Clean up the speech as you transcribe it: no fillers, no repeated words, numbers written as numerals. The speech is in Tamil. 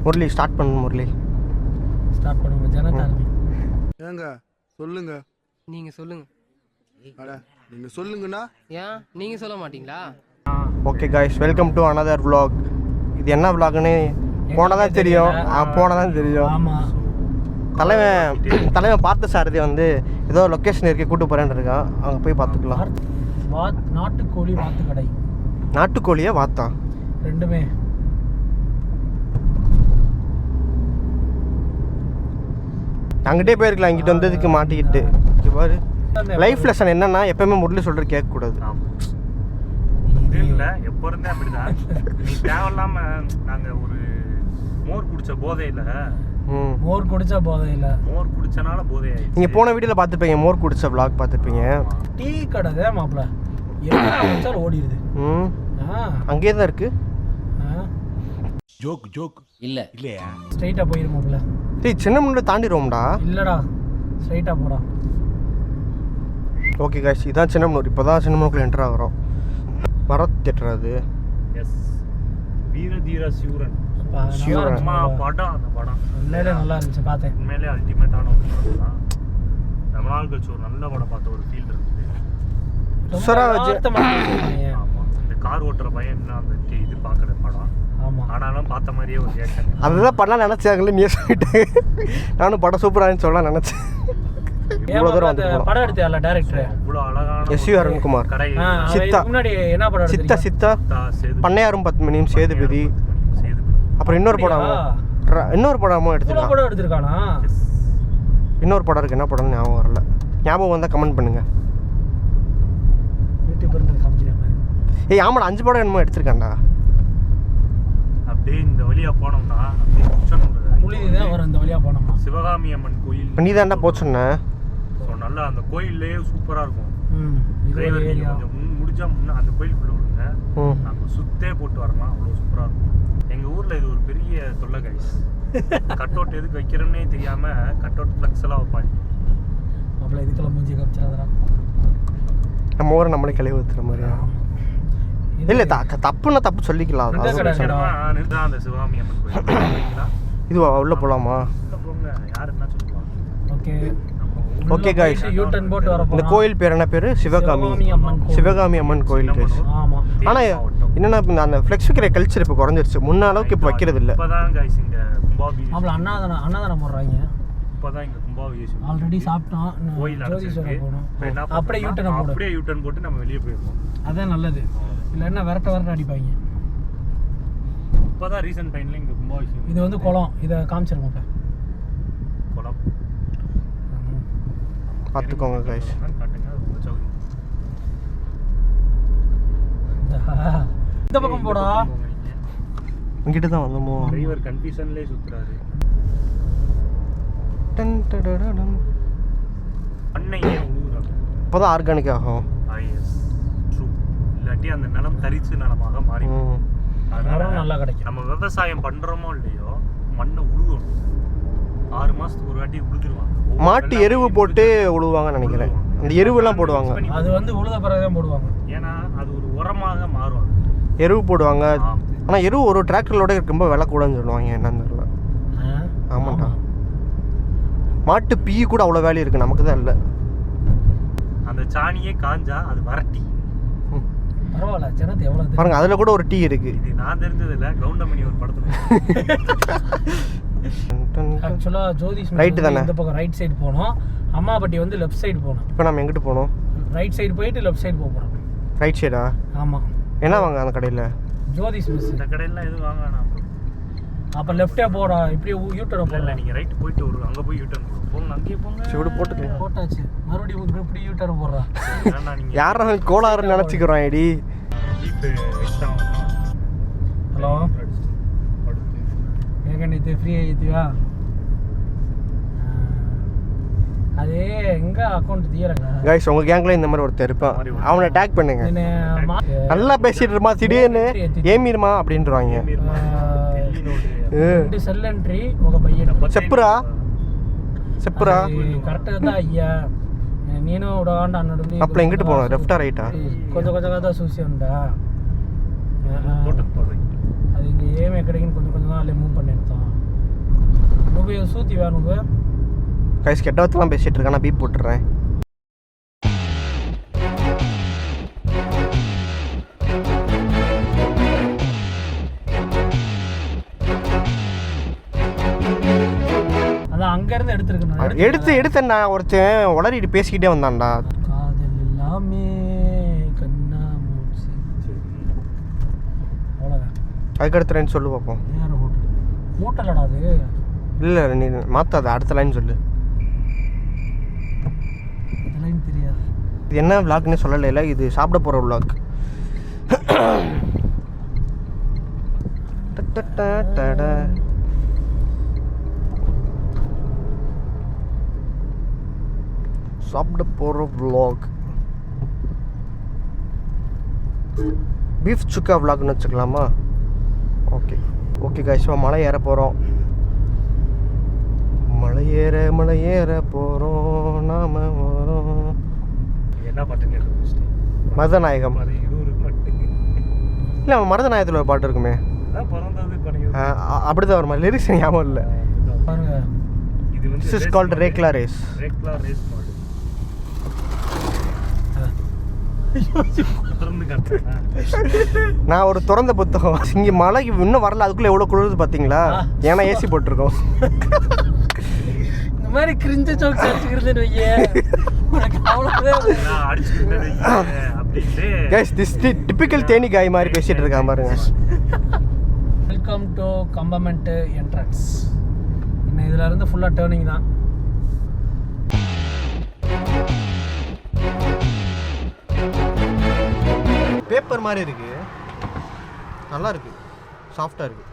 முரளி ஸ்டார்ட் பண்ணு. முரளி ஸ்டார்ட் பண்ணுங்க. ஜனதா ஏங்க சொல்லுங்க. நீங்க சொல்லுங்க. அட நீங்க சொல்லுங்கண்ணா. ஏன் நீங்க சொல்ல மாட்டீங்களா? Okay guys, welcome to another vlog. இது என்ன vlogனு போனதான் தெரியும். போனதான் தெரியும். ஆமாம், தலைவன் பார்த்த சாரதி வந்து ஏதோ லொக்கேஷன் இருக்கு கூட்டு போறேன்னு இருக்கான். அங்கே போய் பார்த்துக்கலாம். நாட்டுக்கோழி வாத்து கடை. நாட்டுக்கோழியா வாத்தா? ரெண்டுமே. அங்கிட்டே போயிருக்கலாம். இங்கிட்ட வந்ததுக்கு மாட்டிக்கிட்டு இங்கே பாரு. லைஃப் லெசன் என்னன்னா எப்பவுமே முரளி சொல்றது கேட்கக்கூடாது. இல்லை எப்போ இருந்தே அப்படிதான். நீ தேவையில்லாம நாங்கள் ஒரு மோர் குடிச்ச போதையில் மோர் குடிச்சா போதை இல்லை, மோர் குடிச்சனால போதை ஆயிடுச்சு. நீங்கள் போன வீடியோவில் பார்த்துருப்பீங்க, மோர் குடிச்ச vlog பார்த்துருப்பீங்க. டீ கடை தான் மாப்பிள்ள, என்ன ஓடிடுது. அங்கேயே தான் இருக்கு. ஜோக் இல்ல இல்லையா? ஸ்ட்ரைட்டாக போயிரு மாப்பிள்ள. டேய் சின்ன முன்னாடி தாண்டிடுவோம்டா. இல்லைடா, ஸ்ட்ரைட்டாக போடா. ஓகே காய்ஸ், இதான் சின்னமனூர். இப்போ தான் சின்னமனூருக்குள்ள என்டர் ஆகிறோம். பரத் தியேட்டர் அது. எஸ், வீர தீர சிவரன் சிவரன் படம். அந்த படம் உண்மையிலே நல்லா இருந்துச்சு, பார்த்தேன். உண்மையிலே அல்டிமேட்டான ஒரு படம் தான். ரொம்ப நாள் கழிச்சு ஒரு நல்ல படம் பார்த்த ஒரு ஃபீல் இருக்குது. ஆமாம், இந்த கார் ஓட்டுற பையன் இன்னும் அந்த இது பார்க்கல படம். ஆமாம், ஆனாலும் பார்த்த மாதிரியே ஒரு ரியாக்ஷன். அதுதான் பண்ணலாம் நினச்சாங்களே, நீ சொல்லிட்டு நானும் படம் சூப்பரானு சொல்லலாம் நினச்சேன். இவ்வளோ தூரம் வந்து படம் எடுத்தால டைரக்டர் அவ்வளோ அழகான எஸ் வி அருண்குமார். கடை சித்தா முன்னாடி என்ன படம் சித்தா சித்தா பண்ணையாரும் பத்மினியும் சேதுபதி. அப்புறம் இன்னொரு படமும் எடுத்துருக்கான். படம் எடுத்திருக்கானா? இன்னொரு படம் இருக்கு, என்ன படம்னு ஞாபகம் வரல. ஞாபகம் வந்தால் கமெண்ட் பண்ணுங்க. ஏய் ஆமாடா, 5 படம் என்னமோ எடுத்திருக்காண்டா. அப்படியே இந்த வழியா போனோம்னா அப்படியே புலிதான் வரும். இந்த வழியா போனோம்னா சிவகாமி அம்மன் கோயில். நீ தான்டா போச்சுன்ன. ஸோ நல்லா அந்த கோயில்லேயே சூப்பராக இருக்கும். டிரைவர் நீங்கள் கொஞ்சம் முடிஞ்சா அந்த கோயிலுக்குள்ளே விடுங்க, நாங்கள் சுத்தே போட்டு வரலாம். அவ்வளோ சூப்பராக இருக்கும். எங்கள் ஊரில் இது ஒரு பெரிய தொல்லை கைஸ். கட் அவுட் எதுக்கு வைக்கிறேன்னே தெரியாமல் கட் அவுட் ஃப்ளக்ஸ் எல்லாம் வைப்பாங்க. அப்புறம் இதுக்கெல்லாம் மூஞ்சி காமிச்சிடாதா? நம்ம ஊரை நம்மளே கழிவு ஊற்றுற மாதிரியா? இல்லை தப்புன்னா தப்பு சொல்லிக்கலாம். அந்த சிவகாமி அம்மன் கோயில் இதுவா? உள்ளே போகலாமா? போங்க, யார் என்ன சொல்லுவாங்க. ஓகே ஓகே காய்ஸ், யூட்டன் போட்டு வர இந்த கோயில் பேர் என்ன பேர்? சிவகாமி அம்மன் கோயில் கைஸ். ஆமா, ஆனால் என்னன்னா அந்த ஃப்ளெக்ஸ் வைக்கிற கல்ச்சர் இப்போ குறைஞ்சிருச்சு. முன்ன அளவுக்கு இப்போ வைக்கிறது இல்லை. இப்போதான் கைஸ் இங்கே கும்பாபிஷேகம். அவள அன்னதானம் போடுறாங்க. இப்போதான் இங்கே கும்பாபிஷேகம் ஆல்ரெடி சாப்பிட்டோம். கோயில் போகணும். அப்படியே யூட்டன் போட்டு நம்ம வெளியே போயிருக்கோம். அதான் நல்லது. இல்லைன்னா விரட்ட அடிப்பாங்க. இப்போதான் ரீசன்ட் டைம்ல இங்கே கும்பாபிஷேகம். இது வந்து குளம். இதை காமிச்சிருக்கோம். குளம் பார்த்துக்கோங்க கைஸ். காட்டுங்க, ரொம்ப சௌகரியம். இந்த பக்கம் போடா. இங்கிட்ட தான் வந்தோமோ? டிரைவர் கன்ஃபியூஷன்லேயே சுற்றுறாரு. அன்னையே உழுவுறாங்க. இப்போதான் ஆர்கானிக் ஆகும். இல்லாட்டி அந்த நிலம் தரிச்சு நிலமாக மாறி அதனால நல்லா கிடைக்கும். நம்ம விவசாயம் பண்றோமோ இல்லையோ மண்ணை உழுவணும். 6 மாசத்துக்கு ஒரு வாட்டி உழுதுருவாங்க. மாட்டு எருவு போட்டு உழுவாங்கன்னு நினைக்கிறேன். அந்த எருவெல்லாம் போடுவாங்க. அது வந்து உழுத பிறகுதான் போடுவாங்க. ஏன்னா அது ஒரு உரமாக மாறும். எருவு போடுவாங்க. ஆனால் எருவு ஒரு டிராக்டரோட ரொம்ப விலை கூடன்னு சொல்லுவாங்க. என்னன்னு தெரியல. ஆமாண்டா, மாட்டு பீ கூட அவ்வளோ வேலை இருக்கு, நமக்கு தான் இல்லை. அந்த சாணியே காஞ்சா அது வரட்டி. பரவாயில்ல, ஜனத்து எவ்வளவு பாருங்க, அதில் கூட ஒரு டீ இருக்கு. இது நான் தெரிஞ்சது இல்லை, கவுண்டமணி ஒரு படத்துல. ஆக்சுவலா ஜோதிஷ் ரைட் தானே? இந்த பக்கம் ரைட் சைடு போனோம். அம்மாபட்டி வந்து லெஃப்ட் சைடு போனோம். இப்போ நம்ம எங்கிட்டு போகணும்? ரைட் சைடு போயிட்டு லெஃப்ட் சைடு போகிறோம். ரைட் சைடா? ஆமாம். என்ன வாங்க அந்த கடையில்? ஜோதிஷ் மிஸ். இந்த கடையிலாம் எதுவும் வாங்க வேணாம். அப்போ லெஃப்டே போடா, இப்படி யூட்டர்ன் போடல. நீங்கள் ரைட்டு போயிட்டு வரும், அங்கே போய் யூட்டர்ன் போங்க, அங்கேயே போங்க. சிவடு போட்டுக்கலாம். போட்டாச்சு, மறுபடியும் இப்படி யூட்டர்ன் போடுறா. யாரும் கோளாறுன்னு நினச்சிக்கிறோம். ஐடி ஹலோ ஏகண்டித்து ஃப்ரீ ஆகித்தியா? அது எங்க அக்கௌண்ட் தீரங்க கைஸ். உங்க கேங்ல இந்த மாதிரி ஒருத்தர் இருப்பான், அவனை டேக் பண்ணுங்க. நல்லா பேசிட்டு இருமா, திடீர்னு ஏமிருமா அப்படின்றாங்க. செல் என்ட்ரி உங்க பையன் செப்புரா கரெக்டாக தான் ஐயா. நீனும் விடாண்டா அண்ணன். அப்போ எங்கிட்டு போகணும்? லெஃப்டா ரைட்டா? கொஞ்சம் தான் சூசி உண்டா? அது இங்கே ఏమి ఎక్కడికి కొంచెం కొంచెం అల్లే మూవ్ பண்ணிருந்தோம் నువ్వు సూతివా నువ్వు கைஸ் கெட்ட வார்த்தைலாம் பேசிட்டு இருக்கேன் நான் பீப் போட்டுறேன் அதான் அங்க இருந்து எடுத்துருக்கேன் எடுத்தேன் நான் ஒருத்தன் உளறிட்டு பேசிக்கிட்டே வந்தான்டா காதல் எல்லாமே கண்ணா மூச்சு அவ்வளோதான் அதுக்கு அடுத்த லைன் சொல்லு பார்ப்போம் யார் ஹோட்டலடா அது இல்லை நீ மாற்றாத அடுத்த லைன் சொல்லு லைன் தெரியாது இது என்ன விளாக்னே சொல்லலை இது சாப்பிட போகிற விளாக் சாப்பிட போகிற விளாக் பீஃப் சுக்கா விளாக்னு வச்சுக்கலாமா ஓகே ஓகே கைஸ் மலை ஏற போகிறோம் மலை ஏற போகிறோம் நாம வரோம் என்ன பாட்டு கேட்டு மருதநாயகம் இல்லை அவன் மருதநாயகத்தில் ஒரு பாட்டு இருக்குமே பிறந்தது பணியூர் அப்படிதான் வருமா லிரிக்ஸ் ஞாபகம் இல்லை பாருங்க இது வந்து this is called rekla race மாடு திறந்து காட்டுறேன் நான் ஒரு திறந்த புத்தகம் இங்கே மழை இன்னும் வரல அதுக்குள்ளே எவ்வளோ குளிருது பார்த்தீங்களா ஏன்னா ஏசி போட்டிருக்கோம் இந்த மாதிரி கிரிஞ்ச ஜோக்ஸ் அடிச்சுக்கிறதுன்னு வையே உனக்கு அவ்வளோதான் நான் அடிச்சுக்கிட்டது அப்படின்ட்டு கைஸ் திஸ் டிபிக்கல் தேனி காய் மாதிரி பேசிட்டு இருக்கான் பாருங்க வெல்கம் டு கம்பமெண்ட் என்ட்ரன்ஸ் இன்னும் இதில் இருந்து ஃபுல்லாக டேர்னிங் தான் பேப்பர் மாதிரி இருக்கு நல்லா இருக்கு சாஃப்டாக இருக்கு